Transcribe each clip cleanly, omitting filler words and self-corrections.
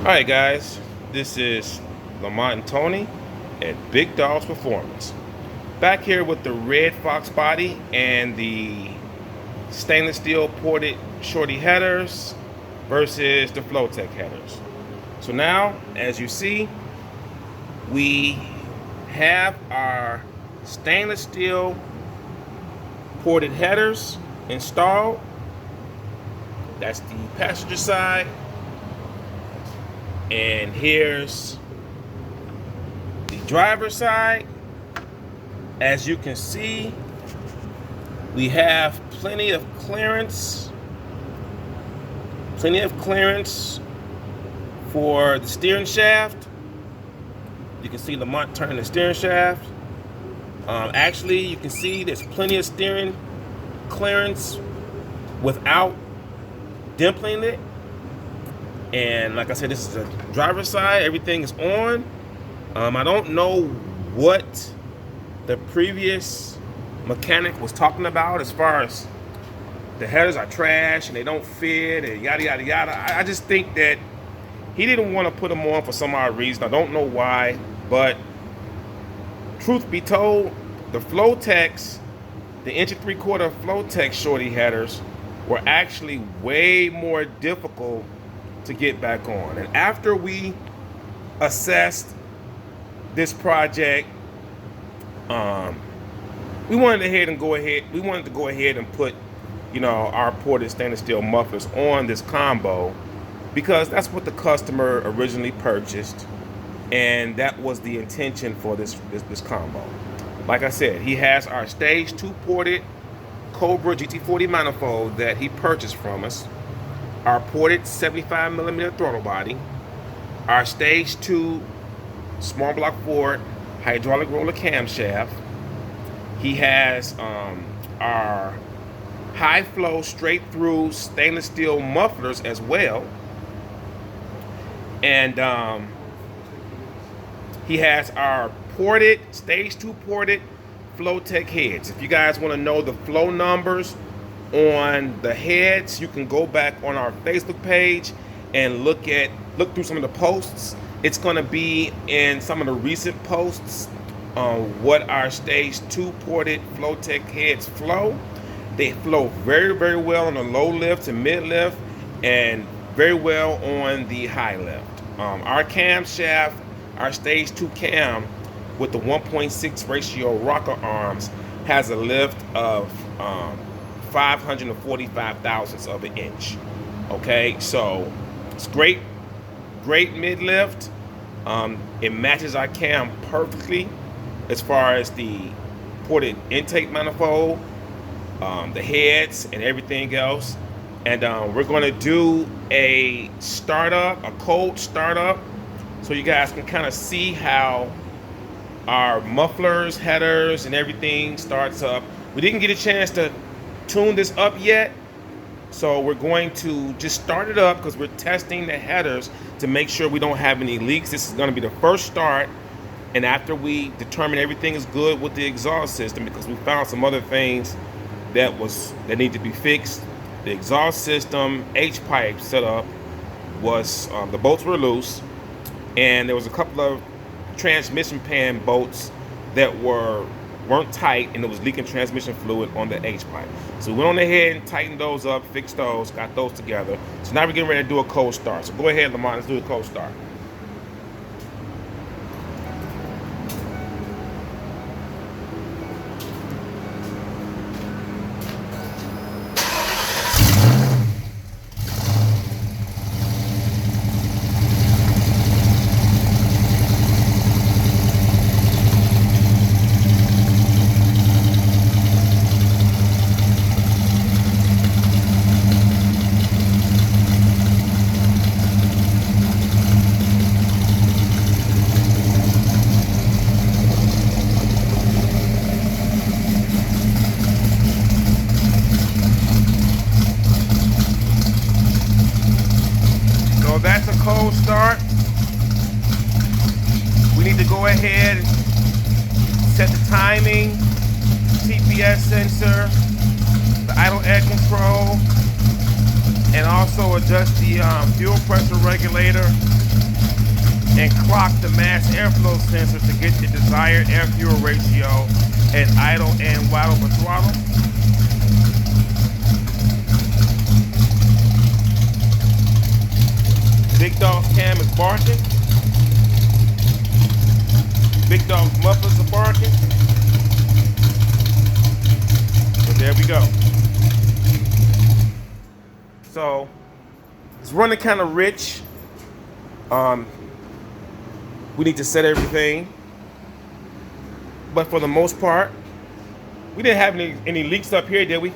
Alright guys, this is Lamont and Tony at Bigdogs Performance. Back here with the red Fox body and the stainless steel ported shorty headers versus the Flowtech headers. So now, as you see, we have our stainless steel ported headers installed. That's the passenger side. And here's the driver's side. As you can see, we have plenty of clearance for the steering shaft. You can see Lamont turning the steering shaft. Actually, you can see there's plenty of steering clearance without dimpling it. And like I said, this is the driver's side. Everything is on. I don't know what the previous mechanic was talking about as far as the headers are trash and they don't fit and yada yada yada. I just think that he didn't want to put them on for some odd reason. I don't know why, but truth be told, the Flowtechs, the 1 3/4 Flowtech shorty headers were actually way more difficult to get back on. And after we assessed this project, we wanted to go ahead and put, our ported stainless steel mufflers on this combo because that's what the customer originally purchased, and that was the intention for this combo. Like I said, he has our stage 2 ported Cobra GT40 manifold that he purchased from us, our ported 75mm throttle body, our stage 2 small block Ford hydraulic roller camshaft. He has our high flow straight through stainless steel mufflers as well, and he has our ported stage 2 ported Flowtech heads. If you guys want to know the flow numbers on the heads, you can go back on our Facebook page and look through some of the posts. It's going to be in some of the recent posts on what our stage 2 ported Flowtech heads flow. They flow very, very well on the low lift and mid lift, and very well on the high lift. Our camshaft, our stage 2 cam with the 1.6 ratio rocker arms has a lift of 545 thousandths of an inch. Okay, so it's great mid lift. It matches our cam perfectly as far as the ported intake manifold, the heads, and everything else. And we're going to do a cold startup, so you guys can kind of see how our mufflers, headers, and everything starts up. We didn't get a chance to tune this up yet, so we're going to just start it up because we're testing the headers to make sure we don't have any leaks. This is going to be the first start, and after we determine everything is good with the exhaust system, because we found some other things that need to be fixed. The exhaust system H-pipe setup was the bolts were loose, and there was a couple of transmission pan bolts that weren't tight, and it was leaking transmission fluid on the H-pipe. So we went on ahead and tightened those up, fixed those, got those together. So now we're getting ready to do a cold start. So go ahead, Lamont, let's do a cold start. That's a cold start. We need to go ahead and set the timing, TPS sensor, the idle air control, and also adjust the fuel pressure regulator and clock the mass airflow sensor to get the desired air-fuel ratio at idle and wide open throttle. Bigdogs cam is barking. Bigdogs mufflers are barking. But there we go. So it's running kind of rich. We need to set everything, but for the most part, we didn't have any leaks up here, did we?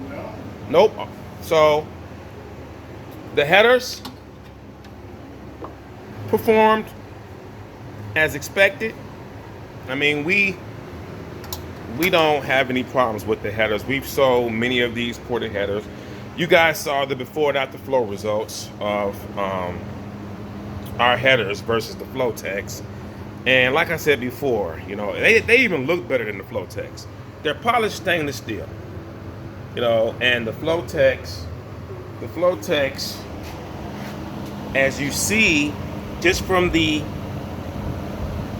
No. Nope. So the headers performed as expected. I mean, we don't have any problems with the headers. We've sold many of these ported headers. You guys saw the before and after flow results of our headers versus the Flowtechs. And like I said before, you know, they even look better than the Flowtechs. They're polished stainless steel. You know, and the Flowtechs, as you see, just from the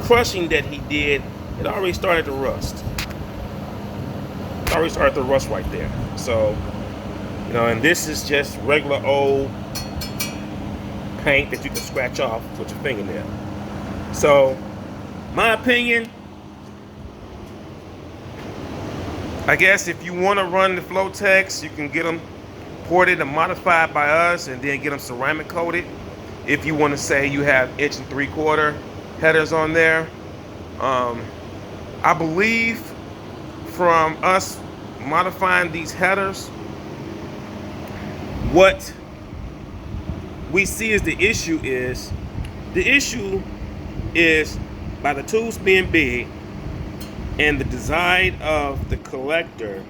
crushing that he did, it already started to rust. It already started to rust right there. So, you know, and this is just regular old paint that you can scratch off with your fingernail. So, my opinion, I guess if you want to run the Flowtechs, you can get them ported and modified by us and then get them ceramic coated. If you want to say you have 1 3/4 headers on there. I believe from us modifying these headers, what we see is the issue is by the tubes being big and the design of the collector,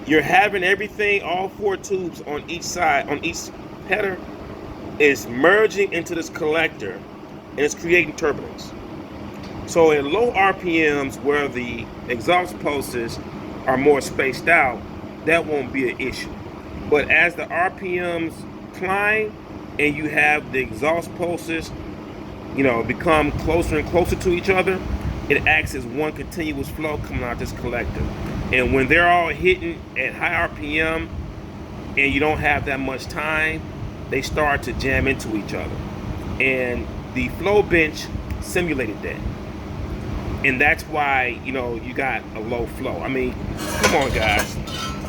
you're having everything, all 4 tubes on each side, on each header, is merging into this collector and it's creating turbulence. So at low RPMs where the exhaust pulses are more spaced out, that won't be an issue. But as the RPMs climb and you have the exhaust pulses, you know, become closer and closer to each other, it acts as one continuous flow coming out this collector. And when they're all hitting at high RPM and you don't have that much time, they start to jam into each other. And the Flowbench simulated that. And that's why, you know, you got a low flow. I mean, come on guys,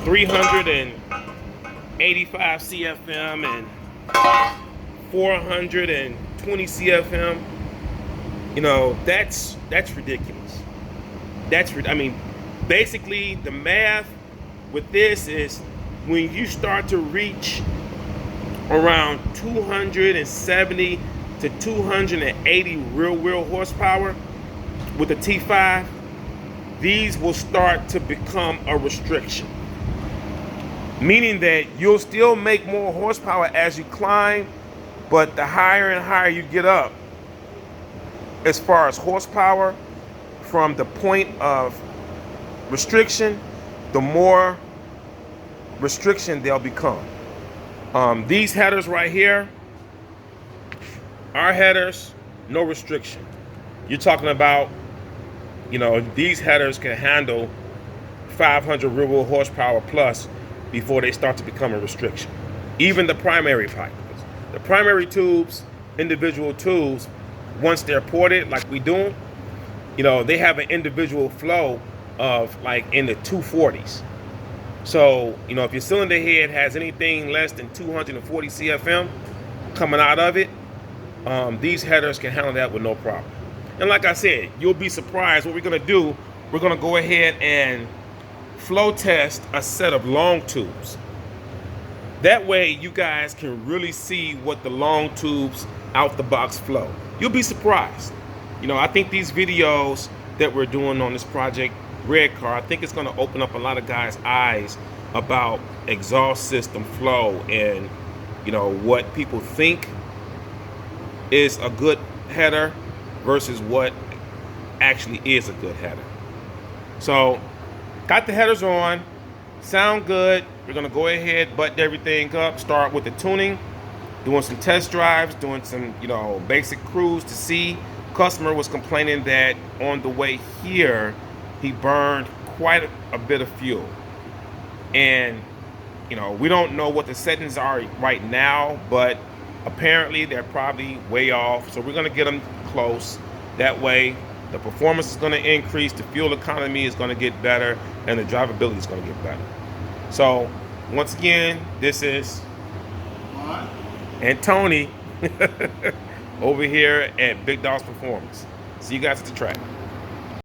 385 CFM and 420 CFM, you know, that's ridiculous. I mean, basically the math with this is when you start to reach around 270 to 280 real horsepower with the T5, these will start to become a restriction. Meaning that you'll still make more horsepower as you climb, but the higher and higher you get up, as far as horsepower, from the point of restriction, the more restriction they'll become. These headers right here, our headers, no restriction. You're talking about, you know, these headers can handle 500 real horsepower plus before they start to become a restriction. Even the primary pipes. The primary tubes, individual tubes, once they're ported like we do, you know, they have an individual flow of like in the 240s. So, you know, if your cylinder head has anything less than 240 CFM coming out of it, these headers can handle that with no problem. And like I said, you'll be surprised what we're gonna do. We're gonna go ahead and flow test a set of long tubes. That way you guys can really see what the long tubes out the box flow. You'll be surprised. You know, I think these videos that we're doing on this project Red Car, I think it's gonna open up a lot of guys' eyes about exhaust system flow and, you know, what people think is a good header versus what actually is a good header. So, got the headers on, sound good. We're gonna go ahead, button everything up, start with the tuning. doing some test drives, doing some, you know, basic cruise to see. Customer was complaining that on the way here, he burned quite a bit of fuel. And, you know, we don't know what the settings are right now, but apparently they're probably way off. So we're going to get them close. That way, the performance is going to increase, the fuel economy is going to get better, and the drivability is going to get better. So, once again, this is and Tony over here at Bigdogs Performance. See you guys at the track.